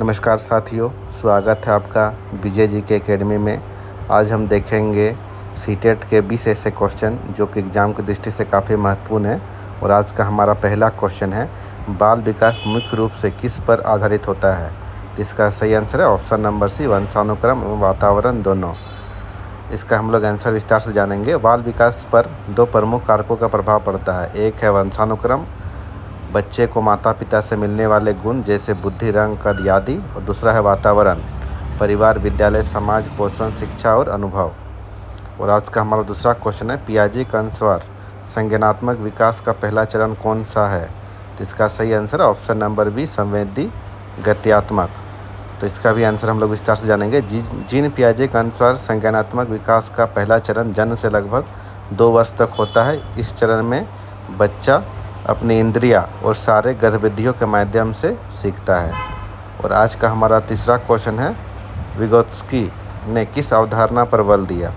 नमस्कार साथियों, स्वागत है आपका विजय जी के एकेडमी में। आज हम देखेंगे सीटेट के 20 ऐसे क्वेश्चन जो कि एग्ज़ाम की दृष्टि से काफ़ी महत्वपूर्ण है। और आज का हमारा पहला क्वेश्चन है, बाल विकास मुख्य रूप से किस पर आधारित होता है? इसका सही आंसर है ऑप्शन नंबर सी, वंशानुक्रम एवं वातावरण दोनों। इसका हम लोग आंसर विस्तार से जानेंगे। बाल विकास पर दो प्रमुख कारकों का प्रभाव पड़ता है। एक है वंशानुक्रम, बच्चे को माता पिता से मिलने वाले गुण जैसे बुद्धि, रंग, कद आदि, और दूसरा है वातावरण, परिवार, विद्यालय, समाज, पोषण, शिक्षा और अनुभव। और आज का हमारा दूसरा क्वेश्चन है, पियाजे के अनुसार संज्ञानात्मक विकास का पहला चरण कौन सा है? तो इसका सही आंसर है ऑप्शन नंबर बी, संवेदी गत्यात्मक। तो इसका भी आंसर हम लोग विस्तार से जानेंगे। जीन पियाजे के अनुसार संज्ञानात्मक विकास का पहला चरण जन्म से लगभग 2 वर्ष तक होता है। इस चरण में बच्चा अपनी इंद्रियां और सारे गतिविधियों के माध्यम से सीखता है। और आज का हमारा तीसरा क्वेश्चन है, विगोत्स्की ने किस अवधारणा पर बल दिया?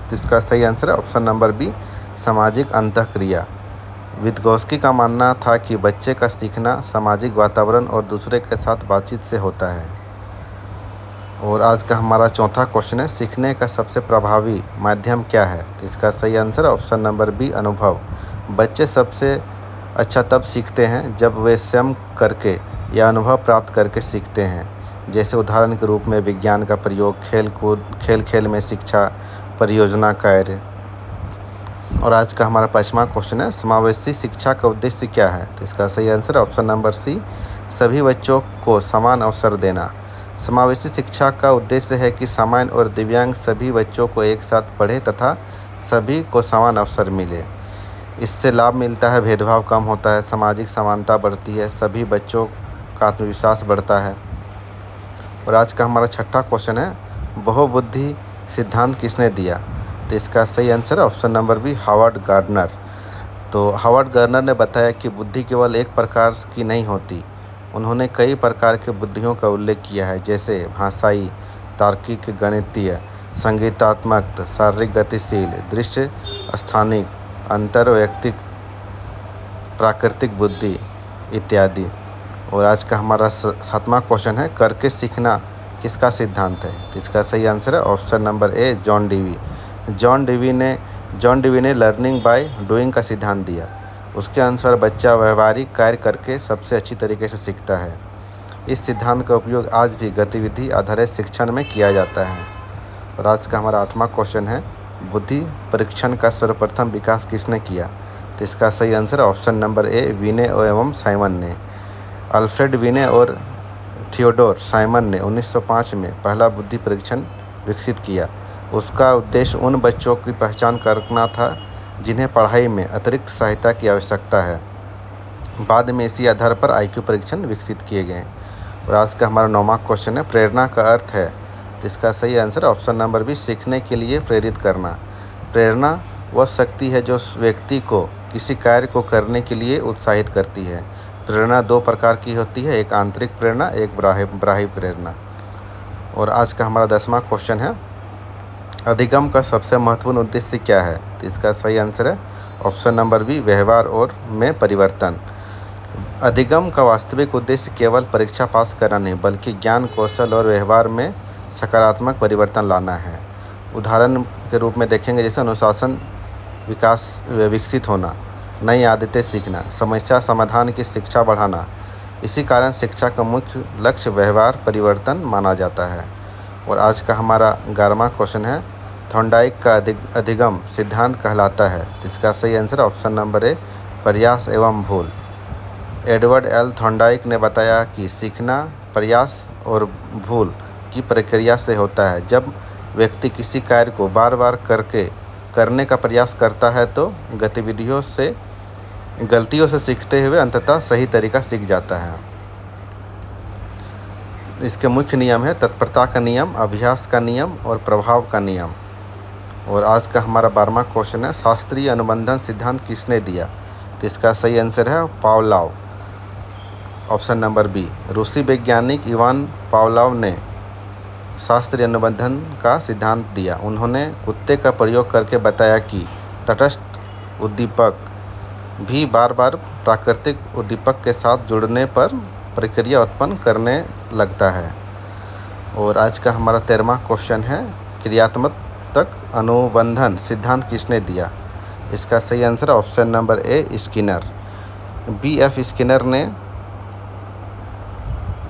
तो इसका सही आंसर है ऑप्शन नंबर बी, सामाजिक अंतःक्रिया। विगोत्स्की का मानना था कि बच्चे का सीखना सामाजिक वातावरण और दूसरे के साथ बातचीत से होता है। और आज का हमारा चौथा क्वेश्चन है, सीखने का सबसे प्रभावी माध्यम क्या है? तो इसका सही आंसर ऑप्शन नंबर बी, अनुभव। बच्चे सबसे अच्छा तब सीखते हैं जब वे स्वयं करके या अनुभव प्राप्त करके सीखते हैं। जैसे उदाहरण के रूप में विज्ञान का प्रयोग, खेल में शिक्षा, परियोजना कार्य। और आज का हमारा 5वां क्वेश्चन है, समावेशी शिक्षा का उद्देश्य क्या है? तो इसका सही आंसर ऑप्शन नंबर सी, सभी बच्चों को समान अवसर देना। समावेशी शिक्षा का उद्देश्य है कि सामान्य और दिव्यांग सभी बच्चों को एक साथ पढ़े तथा सभी को समान अवसर मिले। इससे लाभ मिलता है, भेदभाव कम होता है, सामाजिक समानता बढ़ती है, सभी बच्चों का आत्मविश्वास बढ़ता है। और आज का हमारा 6वां क्वेश्चन है, बहुबुद्धि सिद्धांत किसने दिया? तो इसका सही आंसर है option number B, Howard Gardner. तो हावर्ड गार्डनर ने बताया कि बुद्धि केवल एक प्रकार की नहीं होती। उन्होंने कई प्रकार के बुद्धियों का उल्लेख किया है, जैसे भाषाई, तार्किक, गणितीय, संगीतात्मक, शारीरिक गतिशील, दृश्य स्थानिक, अंतर वैयक्तिक, प्राकृतिक बुद्धि इत्यादि। और आज का हमारा 7वां क्वेश्चन है, करके सीखना किसका सिद्धांत है? तो इसका सही आंसर है option number A, John Dewey. John Dewey ने लर्निंग बाय डूइंग का सिद्धांत दिया। उसके अनुसार बच्चा व्यवहारिक कार्य करके सबसे अच्छी तरीके से सीखता है। इस सिद्धांत का उपयोग आज भी गतिविधि आधारित शिक्षण में किया जाता है। और आज का हमारा 8वां क्वेश्चन है, बुद्धि परीक्षण का सर्वप्रथम विकास किसने किया? तो इसका सही आंसर ऑप्शन नंबर ए, विने एवं साइमन ने। अल्फ्रेड विने और थियोडोर साइमन ने 1905 में पहला बुद्धि परीक्षण विकसित किया। उसका उद्देश्य उन बच्चों की पहचान करना था जिन्हें पढ़ाई में अतिरिक्त सहायता की आवश्यकता है। बाद में इसी आधार पर IQ परीक्षण विकसित किए गए। और आज का हमारा 9वां क्वेश्चन है, प्रेरणा का अर्थ है? तो इसका सही आंसर ऑप्शन नंबर बी, सीखने के लिए प्रेरित करना। प्रेरणा वह शक्ति है जो व्यक्ति को किसी कार्य को करने के लिए उत्साहित करती है। प्रेरणा 2 प्रकार की होती है, एक आंतरिक प्रेरणा, एक बाह्य प्रेरणा। और आज का हमारा 10वां क्वेश्चन है, अधिगम का सबसे महत्वपूर्ण उद्देश्य क्या है? तो इसका सही आंसर है ऑप्शन नंबर बी, व्यवहार और में परिवर्तन। अधिगम का वास्तविक उद्देश्य केवल परीक्षा पास करना नहीं, बल्कि ज्ञान, कौशल और व्यवहार में सकारात्मक परिवर्तन लाना है। उदाहरण के रूप में देखेंगे, जैसे अनुशासन विकसित होना, नई आदतें सीखना, समस्या समाधान की शिक्षा बढ़ाना। इसी कारण शिक्षा का मुख्य लक्ष्य व्यवहार परिवर्तन माना जाता है। और आज का हमारा 11वां क्वेश्चन है, थॉर्नडाइक का अधिगम सिद्धांत कहलाता है? तो इसका सही आंसर ऑप्शन नंबर ए, प्रयास एवं भूल। एडवर्ड एल थॉर्नडाइक ने बताया कि सीखना प्रयास और भूल की प्रक्रिया से होता है। जब व्यक्ति किसी कार्य को बार बार करने का प्रयास करता है तो गलतियों से सीखते हुए अंततः सही तरीका सीख जाता है। इसके मुख्य नियम है तत्परता का नियम, अभ्यास का नियम और प्रभाव का नियम। और आज का हमारा 12वां क्वेश्चन है, शास्त्रीय अनुबंधन सिद्धांत किसने दिया? तो इसका सही आंसर है पावलोव, ऑप्शन नंबर बी। रूसी वैज्ञानिक इवान पावलोव ने शास्त्रीय अनुबंधन का सिद्धांत दिया। उन्होंने कुत्ते का प्रयोग करके बताया कि तटस्थ उद्दीपक भी बार बार प्राकृतिक उद्दीपक के साथ जुड़ने पर प्रक्रिया उत्पन्न करने लगता है। और आज का हमारा 13वां क्वेश्चन है, क्रियात्मक अनुबंधन सिद्धांत किसने दिया? इसका सही answer option number A, Skinner. B.F. Skinner ने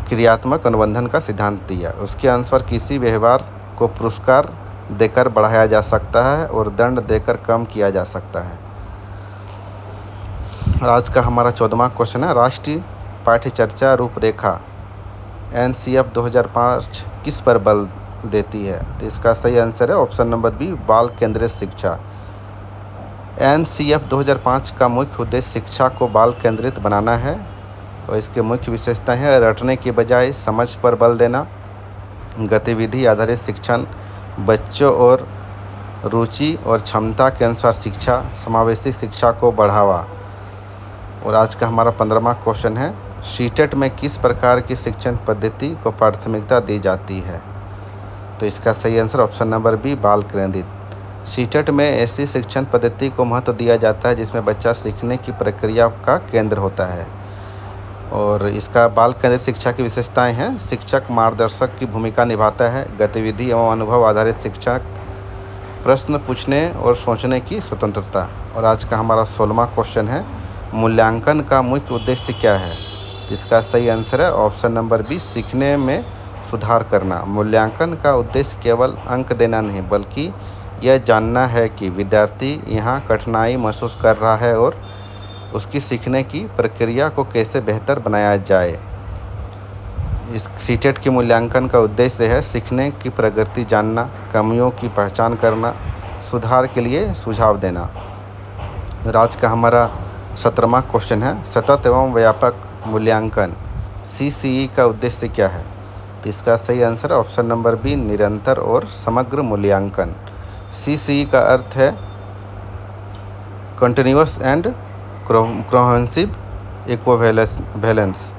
क्रियात्मक अनुबंधन का सिद्धांत दिया। उसके अनुसार किसी व्यवहार को पुरस्कार देकर बढ़ाया जा सकता है और दंड देकर कम किया जा सकता है। और आज का हमारा 14वां क्वेश्चन है, राष्ट्रीय पाठ्यचर्या रूपरेखा NCF 2005 किस पर बल देती है? तो इसका सही आंसर है ऑप्शन नंबर बी, बाल केंद्रित शिक्षा। NCF 2005 का मुख्य उद्देश्य शिक्षा को बाल केंद्रित बनाना है और इसके मुख्य विशेषताएं हैं, रटने के बजाय समझ पर बल देना, गतिविधि आधारित शिक्षण, बच्चों और रुचि और क्षमता के अनुसार शिक्षा, समावेशी शिक्षा को बढ़ावा। और आज का हमारा 15वां क्वेश्चन है, सीटेट में किस प्रकार की शिक्षण पद्धति को प्राथमिकता दी जाती है? तो इसका सही आंसर ऑप्शन नंबर बी, बाल केंद्रित। सीटेट में ऐसी शिक्षण पद्धति को महत्व दिया जाता है जिसमें बच्चा सीखने की प्रक्रिया का केंद्र होता है। और इसका बाल केंद्रित शिक्षा की विशेषताएं हैं, शिक्षक मार्गदर्शक की भूमिका निभाता है, गतिविधि एवं अनुभव आधारित शिक्षा, प्रश्न पूछने और सोचने की स्वतंत्रता। और आज का हमारा 16वां क्वेश्चन है, मूल्यांकन का मुख्य उद्देश्य क्या है? तो इसका सही आंसर है ऑप्शन नंबर बी, सीखने में सुधार करना। मूल्यांकन का उद्देश्य केवल अंक देना नहीं बल्कि यह जानना है कि विद्यार्थी यहाँ कठिनाई महसूस कर रहा है और उसकी सीखने की प्रक्रिया को कैसे बेहतर बनाया जाए। इस सीटेट के मूल्यांकन का उद्देश्य है सीखने की प्रगति जानना, कमियों की पहचान करना, सुधार के लिए सुझाव देना। आज का हमारा 17वां क्वेश्चन है, सतत एवं व्यापक मूल्यांकन CCE का उद्देश्य क्या है? तो इसका सही आंसर ऑप्शन नंबर बी, निरंतर और समग्र मूल्यांकन। CCE का अर्थ है कंटिन्यूअस एंड कॉम्प्रिहेंसिव इक्विवेलेंस।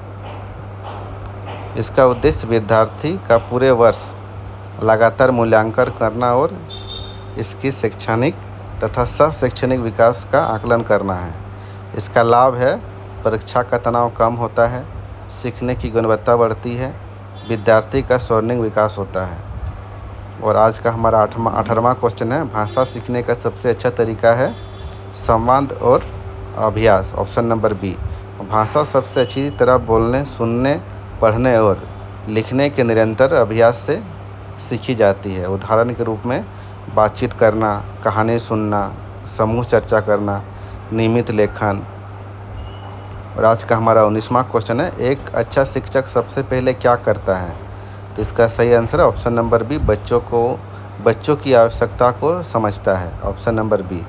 इसका उद्देश्य विद्यार्थी का पूरे वर्ष लगातार मूल्यांकन करना और इसकी शैक्षणिक तथा सह-शैक्षणिक विकास का आकलन करना है। इसका लाभ है परीक्षा का तनाव कम होता है, सीखने की गुणवत्ता बढ़ती है, विद्यार्थी का स्वर्णिम विकास होता है। और आज का हमारा 18वां क्वेश्चन है, भाषा सीखने का सबसे अच्छा तरीका है संवाद और अभ्यास। ऑप्शन नंबर बी, भाषा सबसे अच्छी तरह बोलने, सुनने, पढ़ने और लिखने के निरंतर अभ्यास से सीखी जाती है। उदाहरण के रूप में बातचीत करना, कहानी सुनना, समूह चर्चा करना, नियमित लेखन। और आज का हमारा 19वां क्वेश्चन है, एक अच्छा शिक्षक सबसे पहले क्या करता है? तो इसका सही आंसर है ऑप्शन नंबर बी, बच्चों की आवश्यकता को समझता है। ऑप्शन नंबर बी,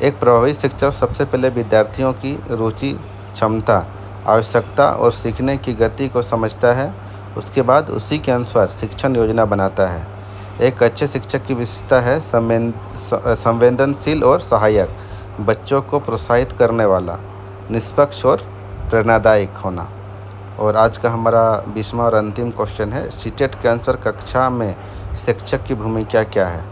एक प्रभावी शिक्षक सबसे पहले विद्यार्थियों की रुचि, क्षमता, आवश्यकता और सीखने की गति को समझता है। उसके बाद उसी के अनुसार शिक्षण योजना बनाता है। एक अच्छे शिक्षक की विशेषता है संवेदनशील और सहायक, बच्चों को प्रोत्साहित करने वाला, निष्पक्ष और प्रेरणादायक होना। और आज का हमारा 20वां और अंतिम क्वेश्चन है, सीटेट के अनुसार कक्षा में शिक्षक की भूमिका क्या है?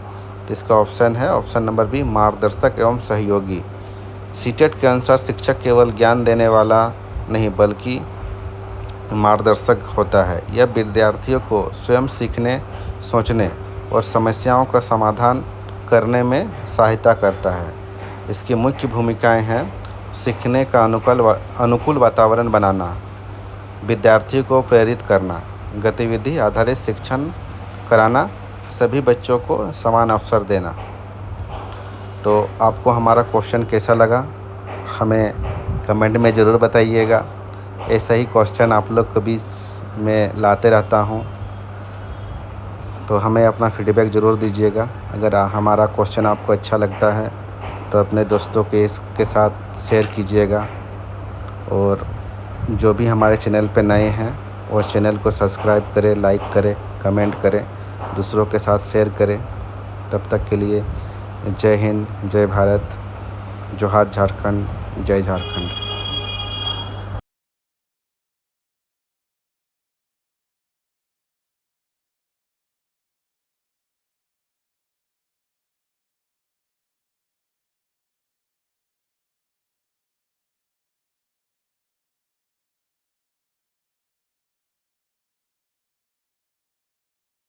तो इसका ऑप्शन है ऑप्शन नंबर बी, मार्गदर्शक एवं सहयोगी। सीटेट के अनुसार शिक्षक केवल ज्ञान देने वाला नहीं बल्कि मार्गदर्शक होता है। यह विद्यार्थियों को स्वयं सीखने, सोचने और समस्याओं का समाधान करने में सहायता करता है। इसकी मुख्य भूमिकाएं हैं सीखने का अनुकूल वातावरण बनाना, विद्यार्थियों को प्रेरित करना, गतिविधि आधारित शिक्षण कराना, सभी बच्चों को समान अवसर देना। तो आपको हमारा क्वेश्चन कैसा लगा हमें कमेंट में ज़रूर बताइएगा। ऐसा ही क्वेश्चन आप लोग के बीच में लाते रहता हूँ, तो हमें अपना फीडबैक ज़रूर दीजिएगा। अगर हमारा क्वेश्चन आपको अच्छा लगता है तो अपने दोस्तों के साथ शेयर कीजिएगा। और जो भी हमारे चैनल पे नए हैं वो चैनल को सब्सक्राइब करें, लाइक करें, कमेंट करें, दूसरों के साथ शेयर करें। तब तक के लिए जय हिंद, जय भारत, जोहार झारखंड, जय झारखंड।